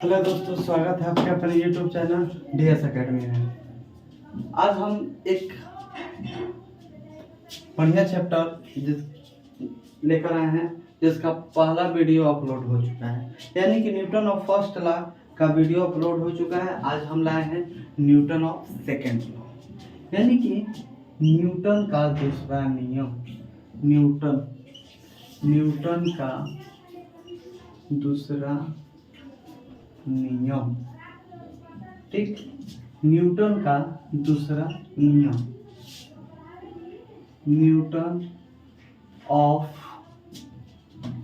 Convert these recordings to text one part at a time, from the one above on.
Hello दोस्तों, स्वागत है आपके अपने यूट्यूब चैनल DS एकेडमी में। आज हम एक बढ़िया चैप्टर लेकर आए हैं जिसका पहला वीडियो अपलोड हो चुका है, यानी कि न्यूटन ऑफ फर्स्ट लॉ का वीडियो अपलोड हो चुका है। आज हम लाए हैं न्यूटन ऑफ सेकेंड लॉ, यानी कि न्यूटन का दूसरा नियम। न्यूटन का दूसरा नियम, ठीक। न्यूटन का दूसरा नियम, न्यूटन ऑफ,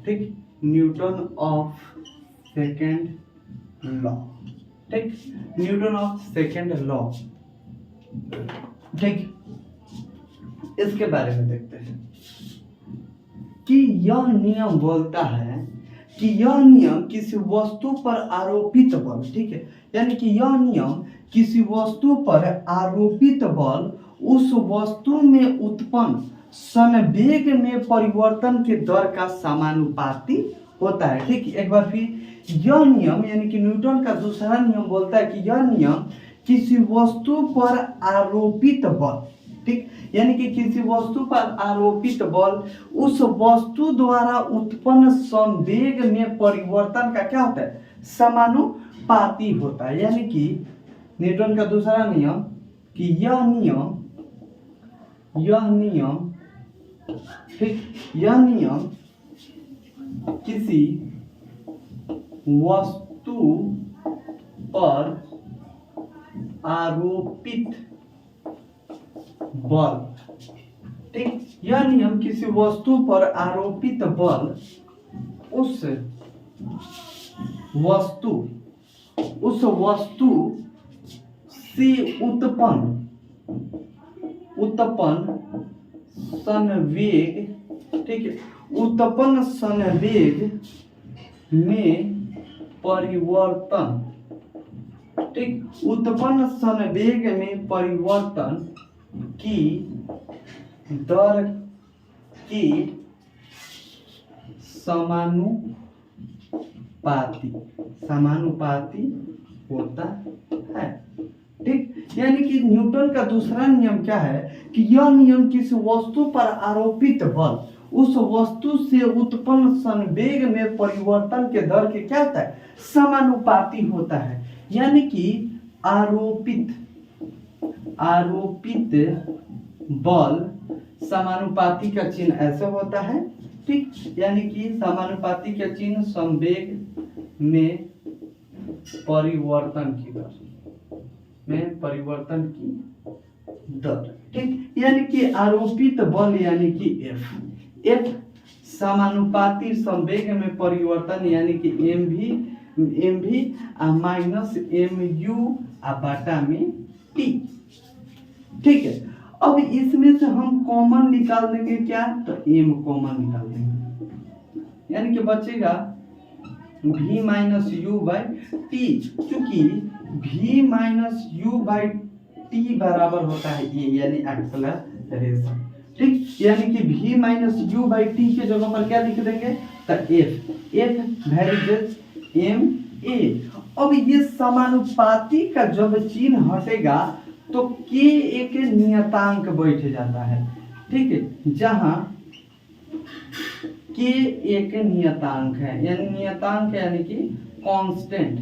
ठीक, न्यूटन ऑफ सेकेंड लॉ, ठीक, न्यूटन ऑफ सेकेंड लॉ, ठीक। इसके बारे में देखते हैं कि यह नियम बोलता है कि यह नियम किसी वस्तु पर आरोपित बल, ठीक है, यानी कि यह नियम किसी वस्तु पर आरोपित बल उस वस्तु में उत्पन्न संवेग में परिवर्तन के दर का समानुपाती होता है, ठीक। एक बार फिर, यह नियम यानी कि न्यूटन का दूसरा नियम बोलता है कि यह नियम किसी वस्तु पर आरोपित बल, ठीक, यानी कि किसी वस्तु पर आरोपित बल उस वस्तु द्वारा उत्पन्न संवेग में परिवर्तन का क्या होता है, समानुपाती होता है। यानी कि न्यूटन का दूसरा नियम कि यह नियम, ठीक, यह नियम किसी वस्तु पर आरोपित बल, ठीक, यह नियम किसी वस्तु पर आरोपित बल उस वस्तु से उत्पन्न संवेग, ठीक है, उत्पन्न संवेग में परिवर्तन, ठीक, उत्पन्न संवेग में परिवर्तन की दर की समानुपाती होता है, ठीक। यानी कि न्यूटन का दूसरा नियम क्या है कि यह नियम किसी वस्तु पर आरोपित बल उस वस्तु से उत्पन्न संवेग में परिवर्तन के दर के क्या होता है, समानुपाती होता है। यानी कि आरोपित बल समानुपाती का चिन्ह ऐसे होता है, ठीक, यानी कि समानुपाती का चिन्ह संवेग में परिवर्तन की दर, ठीक, यानी कि आरोपित बल यानी कि F समानुपाती संवेग में परिवर्तन यानी कि एम भी माइनस MU बटा में T, ठीक है। अब इसमें से हम कॉमन निकाल देंगे, क्या, तो M कॉमन निकाल देंगे, यानी कि बचेगा V minus U by T, क्योंकि V minus U by T बराबर होता है ये, यानी एक्सेलरेशन, ठीक, यानी कि V minus U by T के जगह पर क्या लिख देंगे, तो F वेरिएबल MA। अब ये समानुपाती का जब चिन्ह हटेगा तो K एक नियतांक बैठ जाता है, ठीक है, जहां K एक नियतांक है, यानी कि कांस्टेंट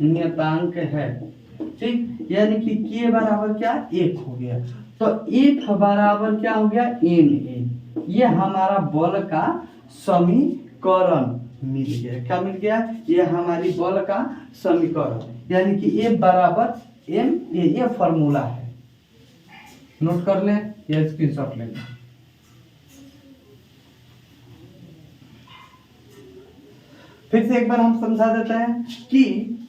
नियतांक है, ठीक, यानी कि K बराबर क्या, 1 हो गया, तो 1 बराबर क्या हो गया, MA। ये हमारा बल का समीकरण मिल गया, क्या मिल गया, ये हमारी बल का समीकरण, यानी कि A बराबर MA, ये फॉर्मूला है, नोट कर लें या स्क्रीनशॉट ले लें। फिर से एक बार हम समझा देते हैं कि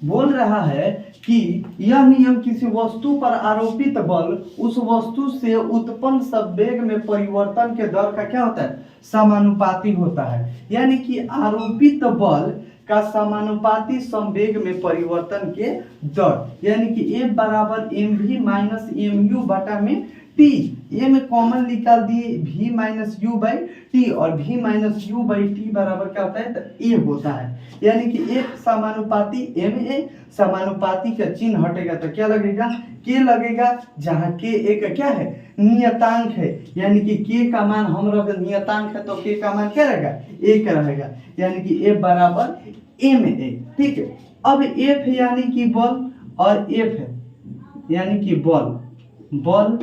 बोल रहा है कि यह नियम किसी वस्तु पर आरोपित बल उस वस्तु से उत्पन्न संवेग में परिवर्तन के दर का क्या होता है, समानुपाती होता है। यानी कि आरोपित बल का समानुपाती संवेग में परिवर्तन के दर, यानी कि F बराबर MV माइनस MU बटा में टी, ये में कॉमन निकाल दिए v minus you by T, और v minus you by T बराबर क्या होता है, तो ए होता है। यानी कि एक समानुपाती m ए, समानुपाती का चिन्ह हटेगा तो क्या लगेगा, के लगेगा, जहाँ के एक क्या है, नियतांक है, यानी कि के का मान हम रख नियतांक है तो के का मान क्या रहेगा, एक रहेगा, यानी कि ए बराबर m ए। ठीक है, अब एफ यानी कि बल, और एफ है यानी कि बल, बल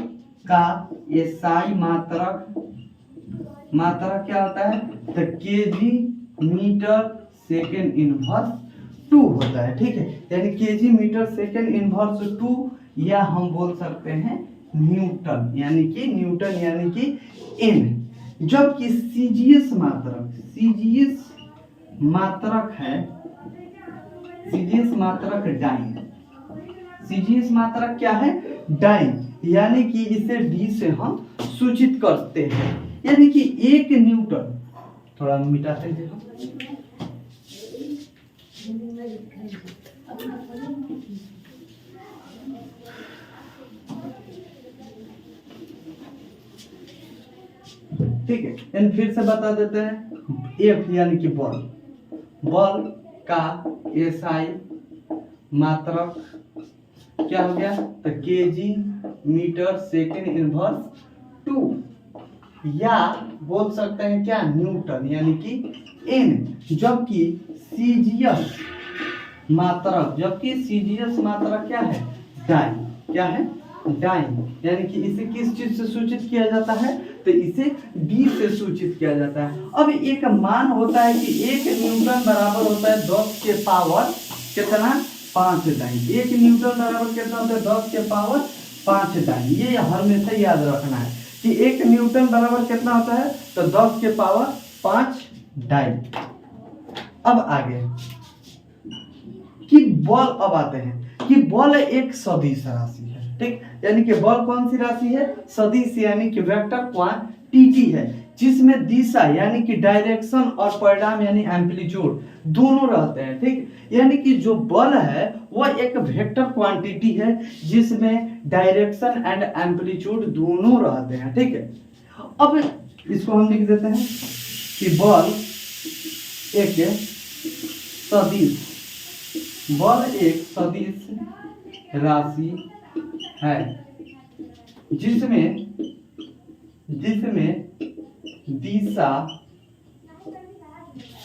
का एसआई मात्रक क्या होता है, तो केजी मीटर सेकेंड इनवर्स 2 होता है। ठीक है, यानी केजी मीटर सेकेंड इनवर्स 2, या हम बोल सकते हैं न्यूटन, यानी कि एन। जबकि सीजीएस मात्रक है, सीजीएस मात्रक डाइन, सीजीएस मात्रक क्या है, डाइन, यानी कि इसे डी से हम सूचित करते हैं, यानी कि 1 न्यूटन, थोड़ा मिटाते हैं देखो, ठीक है, यानी फिर से बता देते हैं, एफ यानी कि बल, बल का एसआई मात्रक क्या हो गया, तो केजी मीटर सेकेंड इनवर्स 2, या बोल सकते हैं क्या, न्यूटन, यानी कि एन। जबकि सीजीएस मात्रक क्या है, डाइन, क्या है, डाइन, यानी कि इसे किस चीज से सूचित किया जाता है, तो इसे डी से सूचित किया जाता है। अब एक मान होता है कि 1 न्यूटन बराबर होता है 10 के पावर कितना, 5 डाइन। 1 न्यूटन बराबर कितना होता है, 10 के पावर 5 डाइन। ये हमेशा याद रखना है कि 1 न्यूटन बराबर कितना होता है, तो 10 के पावर 5 डाइन। अब आगे कि बल, अब आते हैं कि बल एक सदिश राशि है। ठीक, यानी कि बल कौन सी राशि है, सदिश, यानी कि वेक्टर क्वांटिटी है, जिसमें दिशा यानी कि डायरेक्शन और परिणाम यानी एम्पलीट्यूड दोनों रहते हैं। ठीक, यानी कि जो बल है वह एक वेक्टर क्वांटिटी है जिसमें डायरेक्शन एंड एम्पलीट्यूड दोनों रहते हैं। ठीक है, अब इसको हम लिख देते हैं कि बल एक सदिश, बल एक सदिश राशि है जिसमें दिशा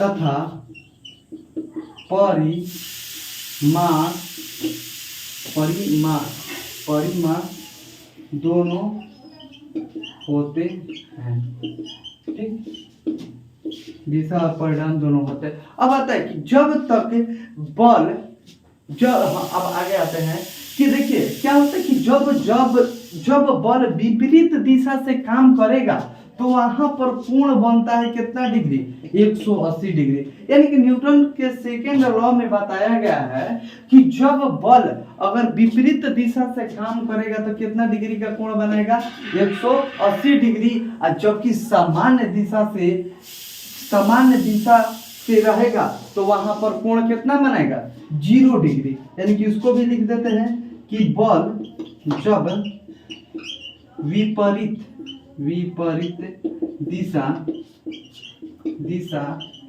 तथा परिमाण दोनों होते हैं। ठीक, दिशा और परिणाम दोनों होते हैं। अब आता है कि जब तक बल, अब आगे आते हैं कि देखिए क्या होता है कि जब बल विपरीत दिशा से काम करेगा तो वहां पर कोण बनता है कितना डिग्री, 180 डिग्री। यानी कि न्यूटन के सेकेंड लॉ में बताया गया है कि जब बल अगर विपरीत दिशा से काम करेगा तो कितना डिग्री का कोण बनेगा, 180 डिग्री। और जबकि सामान्य दिशा से रहेगा तो वहां पर कोण कितना बनेगा, 0 डिग्री। यानी कि इसको भी लिख देते हैं कि बल जब विपरीत दिशा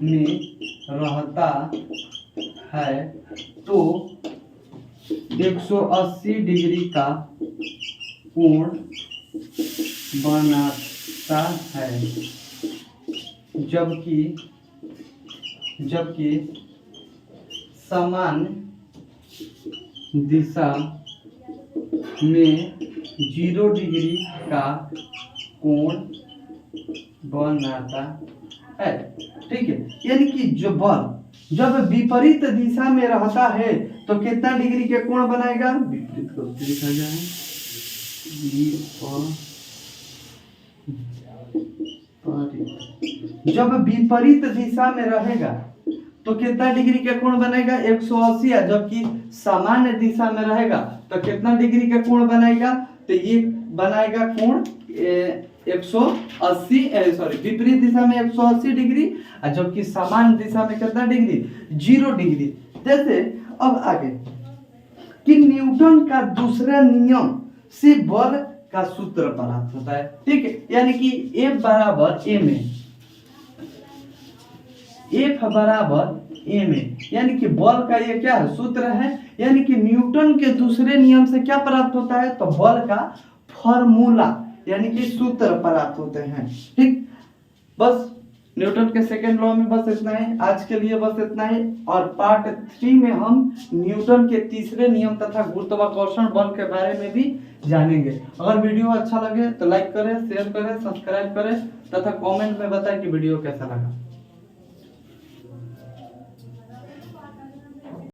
में रहता है तो 180 डिग्री का कोण बनाता है, जबकि समान दिशा में 0 डिग्री का कोण बनाता है। ठीक है, यानी कि जो बल जब विपरीत दिशा में रहता है तो कितना डिग्री के कोण बनाएगा, विपरीत को लिखा जाए, जब विपरीत दिशा में रहेगा तो कितना डिग्री का कोण बनेगा, 180। जबकि सामान्य दिशा में रहेगा तो कितना डिग्री का कोण बनेगा, तो ये बनाएगा कोण 180, सॉरी विपरीत दिशा में 180 डिग्री, और जबकि सामान्य दिशा में कितना डिग्री, 0 डिग्री। जैसे अब आगे कि न्यूटन का दूसरा नियम से बल का सूत्र प्राप्त होता है। ठीक है, यानी कि F बराबर ma, F बराबर ma, यानी कि बल का ये क्या है, सूत्र है। यानी कि न्यूटन के दूसरे नियम से क्या प्राप्त होता है, तो बल का फॉर्मूला यानी कि सूत्र प्राप्त होते हैं। ठीक, बस न्यूटन के सेकेंड लॉ में बस इतना है, आज के लिए बस इतना ही। और पार्ट 3 में हम न्यूटन के तीसरे नियम तथा गुरुत्वाकर्षण बल के बारे में भी जानेंगे। अगर वीडियो अच्छा लगे तो लाइक करें, शेयर करें, सब्सक्राइब करें तथा कमेंट में बताएं कि वीडियो कैसा लगा।